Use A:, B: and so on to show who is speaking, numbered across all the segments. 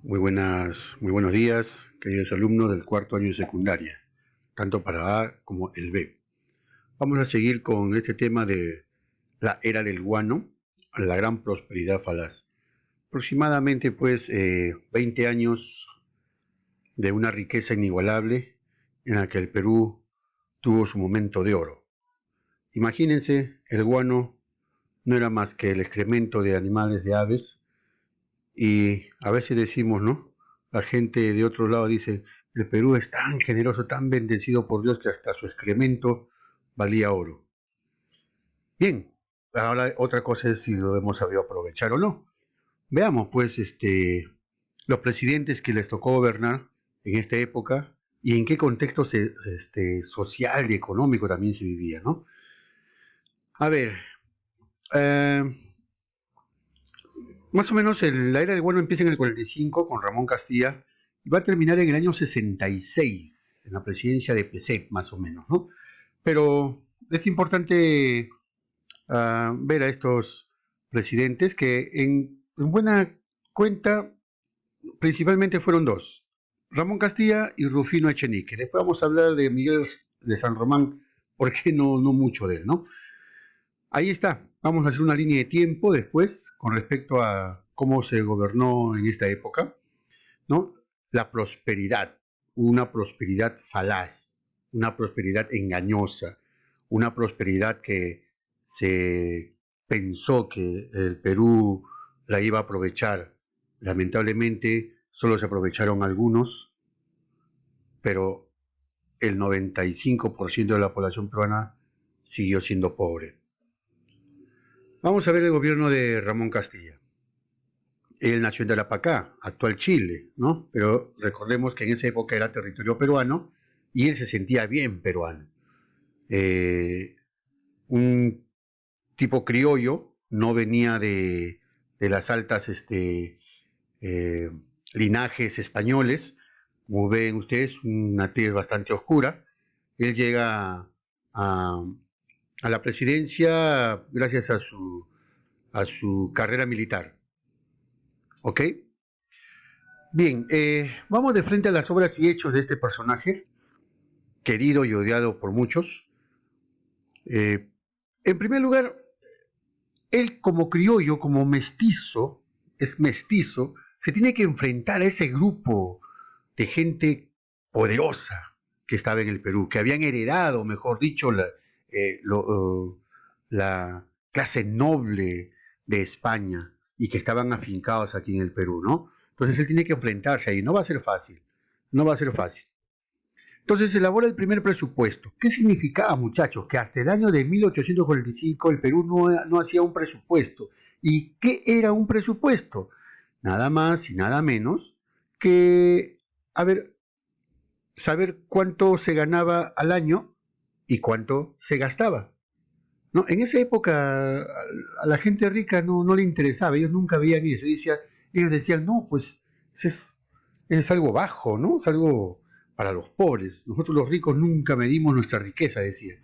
A: Muy buenos días, queridos alumnos del cuarto año de secundaria, tanto para A como el B. Vamos a seguir con este tema de la era del guano, la gran prosperidad falaz. Aproximadamente, 20 años de una riqueza inigualable en la que el Perú tuvo su momento de oro. Imagínense, el guano no era más que el excremento de animales, de aves, y a veces decimos, ¿no? La gente de otro lado dice, el Perú es tan generoso, tan bendecido por Dios que hasta su excremento valía oro. Bien, ahora otra cosa es si lo hemos sabido aprovechar o no. Veamos pues los presidentes que les tocó gobernar en esta época y en qué contexto social y económico también se vivía, ¿no? A ver, eh, más o menos la era del guano empieza en el 45 con Ramón Castilla y va a terminar en el año 66, en la presidencia de PSEP, más o menos, ¿no? Pero es importante ver a estos presidentes que en buena cuenta principalmente fueron dos, Ramón Castilla y Rufino Echenique. Después vamos a hablar de Miguel de San Román, porque no mucho de él, ¿no? Ahí está, vamos a hacer una línea de tiempo después con respecto a cómo se gobernó en esta época, ¿no? La prosperidad, una prosperidad falaz, una prosperidad engañosa, una prosperidad que se pensó que el Perú la iba a aprovechar. Lamentablemente solo se aprovecharon algunos, pero el 95% de la población peruana siguió siendo pobre. Vamos a ver el gobierno de Ramón Castilla. Él nació en Tarapacá, actual Chile, ¿no? Pero recordemos que en esa época era territorio peruano y él se sentía bien peruano. Eh, un tipo criollo, no venía de las altas eh, linajes españoles. Como ven ustedes, una tez bastante oscura. Él llega a, a la presidencia gracias a su carrera militar. ¿Ok? Bien, vamos de frente a las obras y hechos de este personaje, querido y odiado por muchos. Eh, en primer lugar, él como criollo, como mestizo, es mestizo, se tiene que enfrentar a ese grupo de gente poderosa que estaba en el Perú, que habían heredado, mejor dicho, la clase noble de España y que estaban afincados aquí en el Perú, ¿no? Entonces él tiene que enfrentarse ahí, no va a ser fácil, no va a ser fácil. Entonces se elabora el primer presupuesto. ¿Qué significaba, muchachos? Que hasta el año de 1845 el Perú no hacía un presupuesto. ¿Y qué era un presupuesto? Nada más y nada menos que, a ver, saber cuánto se ganaba al año y cuánto se gastaba. ¿No? En esa época a la gente rica no le interesaba, ellos nunca veían eso. Ellos decían, no, pues es, es algo bajo, ¿no? Es algo para los pobres. Nosotros los ricos nunca medimos nuestra riqueza, decía,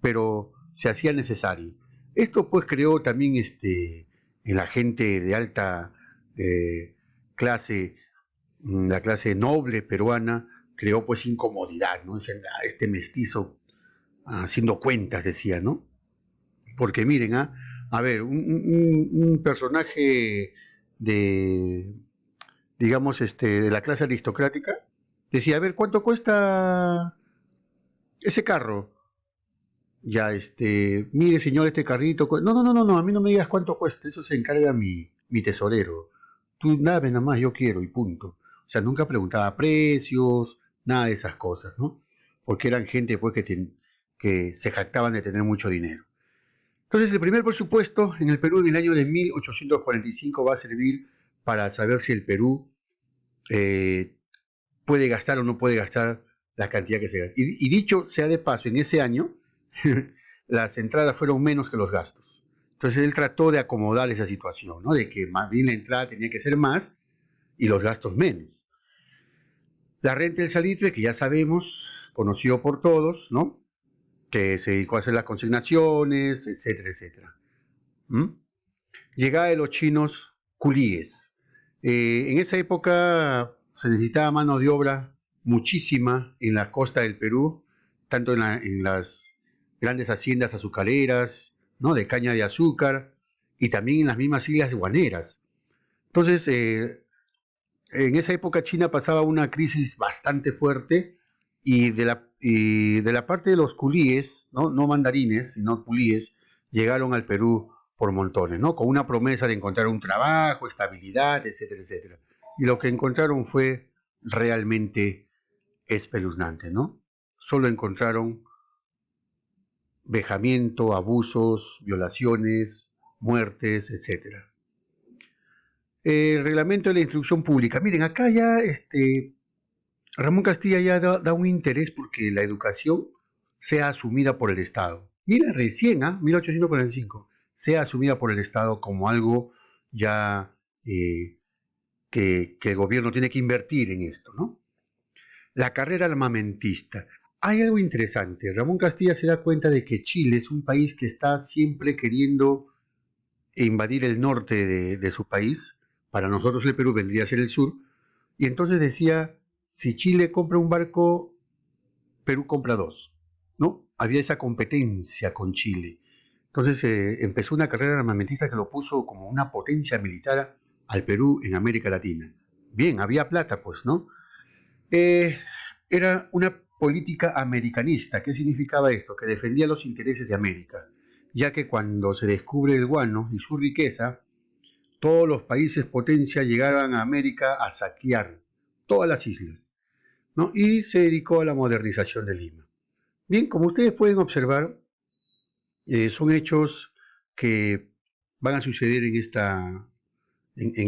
A: pero se hacía necesario. Esto pues creó también en la gente de alta eh, clase, la clase noble peruana, creó pues incomodidad, ¿no? Decían, "Ah, este mestizo haciendo cuentas", decía, ¿no? Porque miren, a ver, un personaje de, digamos, de la clase aristocrática, decía, a ver, ¿cuánto cuesta ese carro? Ya, mire señor, este carrito, no, a mí no me digas cuánto cuesta, eso se encarga mi tesorero. Tú dame nada más, yo quiero y punto. O sea, nunca preguntaba precios, nada de esas cosas, ¿no? Porque eran gente pues que se jactaban de tener mucho dinero. Entonces, el primer presupuesto en el Perú en el año de 1845 va a servir para saber si el Perú eh, puede gastar o no puede gastar la cantidad que se gasta. Y dicho sea de paso, en ese año las entradas fueron menos que los gastos. Entonces él trató de acomodar esa situación, ¿no? De que más bien la entrada tenía que ser más y los gastos menos. La renta del salitre, que ya sabemos, conocido por todos, ¿no? Que se dedicó a hacer las consignaciones, etcétera, etcétera. ¿Mm? Llegada de los chinos culíes. En esa época se necesitaba mano de obra muchísima en la costa del Perú, tanto en las grandes haciendas azucareras, ¿no? De caña de azúcar, y también en las mismas islas guaneras. Entonces, en esa época China pasaba una crisis bastante fuerte y de la parte de los culíes, ¿no? No mandarines, sino culíes, llegaron al Perú por montones, ¿no? Con una promesa de encontrar un trabajo, estabilidad, etcétera, etcétera. Y lo que encontraron fue realmente espeluznante, ¿no? Solo encontraron vejamiento, abusos, violaciones, muertes, etcétera. El reglamento de la instrucción pública. Miren, acá ya Ramón Castilla ya da un interés porque la educación sea asumida por el Estado. Mira, recién, 1845, sea asumida por el Estado como algo ya que el gobierno tiene que invertir en esto, ¿no? La carrera armamentista. Hay algo interesante. Ramón Castilla se da cuenta de que Chile es un país que está siempre queriendo invadir el norte de su país. Para nosotros el Perú vendría a ser el sur. Y entonces decía, si Chile compra un barco, Perú compra dos, ¿no? Había esa competencia con Chile. Entonces empezó una carrera armamentista que lo puso como una potencia militar al Perú en América Latina. Bien, había plata, pues, ¿no? Eh, Era una política americanista. ¿Qué significaba esto? Que defendía los intereses de América, ya que cuando se descubre el guano y su riqueza, todos los países potencia llegaban a América a saquear todas las islas, ¿no? Y se dedicó a la modernización de Lima. Bien, como ustedes pueden observar, son hechos que van a suceder en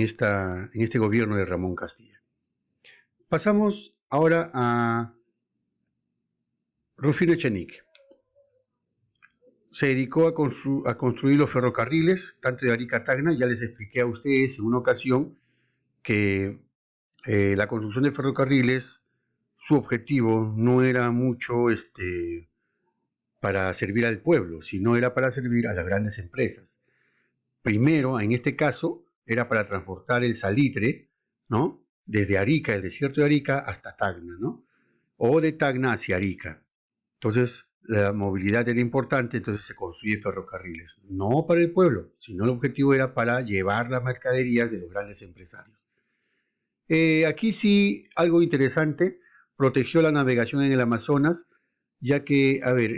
A: este gobierno de Ramón Castilla. Pasamos ahora a Rufino Echenique. Se dedicó a construir los ferrocarriles, tanto de Arica a Tacna. Ya les expliqué a ustedes en una ocasión que la construcción de ferrocarriles, su objetivo no era mucho para servir al pueblo, sino era para servir a las grandes empresas. Primero, en este caso, era para transportar el salitre, ¿no? Desde Arica, el desierto de Arica, hasta Tacna, ¿no? O de Tacna hacia Arica. Entonces, la movilidad era importante, entonces se construyen ferrocarriles. No para el pueblo, sino el objetivo era para llevar las mercaderías de los grandes empresarios. Aquí sí, algo interesante, protegió la navegación en el Amazonas, ya que, a ver,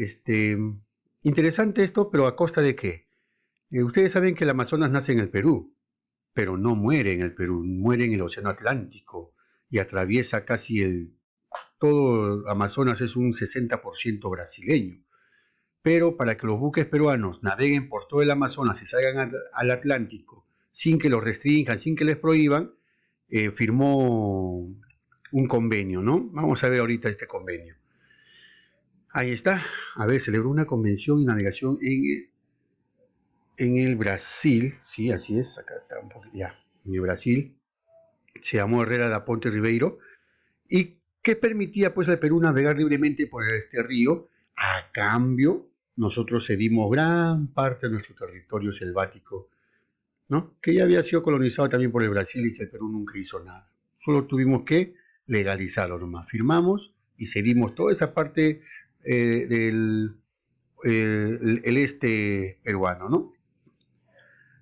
A: interesante esto, pero ¿a costa de qué? Ustedes saben que el Amazonas nace en el Perú, pero no muere en el Perú, muere en el Océano Atlántico y atraviesa todo Amazonas es un 60% brasileño. Pero para que los buques peruanos naveguen por todo el Amazonas y salgan al Atlántico sin que los restrinjan, sin que les prohíban, firmó un convenio, ¿no? Vamos a ver ahorita este convenio. Ahí está. A ver, celebró una convención de navegación en el Brasil, sí, así es, acá está un poquito, ya, en el Brasil, se llamó Herrera da Ponte Ribeiro, y que permitía pues al Perú navegar libremente por este río. A cambio, nosotros cedimos gran parte de nuestro territorio selvático, ¿no? Que ya había sido colonizado también por el Brasil y que el Perú nunca hizo nada. Solo tuvimos que legalizarlo nomás. Firmamos y cedimos toda esa parte del el este peruano, ¿no?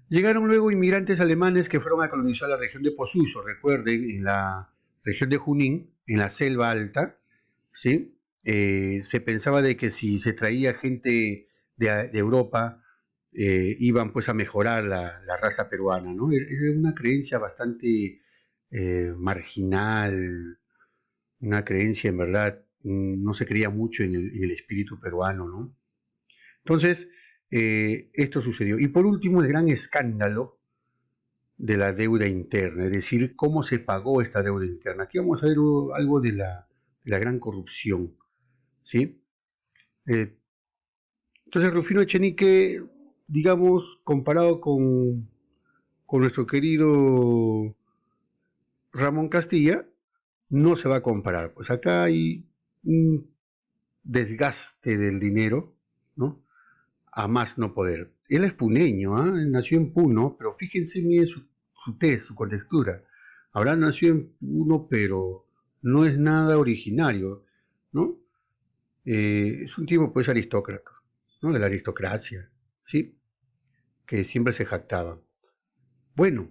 A: Llegaron luego inmigrantes alemanes que fueron a colonizar la región de Posuso, recuerden, en la región de Junín, en la selva alta, ¿sí? Se pensaba de que si se traía gente de Europa, iban pues a mejorar la raza peruana, ¿no? Era una creencia bastante marginal, una creencia en verdad, no se creía mucho en el espíritu peruano, ¿no? Entonces, esto sucedió. Y por último, el gran escándalo de la deuda interna, es decir, cómo se pagó esta deuda interna. Aquí vamos a ver algo de la gran corrupción, ¿sí? Eh, entonces, Rufino Echenique, digamos, comparado con nuestro querido Ramón Castilla, no se va a comparar. Pues acá hay un desgaste del dinero, ¿no? A más no poder. Él es puneño, nació en Puno, pero fíjense bien su tez, su contextura. Habrá nacido en Puno, pero no es nada originario, ¿no? Es un tipo pues aristócrata, ¿no? De la aristocracia, ¿sí? Que siempre se jactaba. Bueno,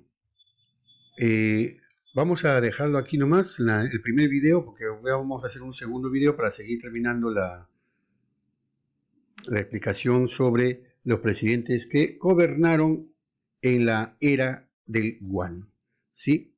A: eh, vamos a dejarlo aquí nomás, el primer video, porque vamos a hacer un segundo video para seguir terminando la explicación sobre los presidentes que gobernaron en la era del guano, ¿sí?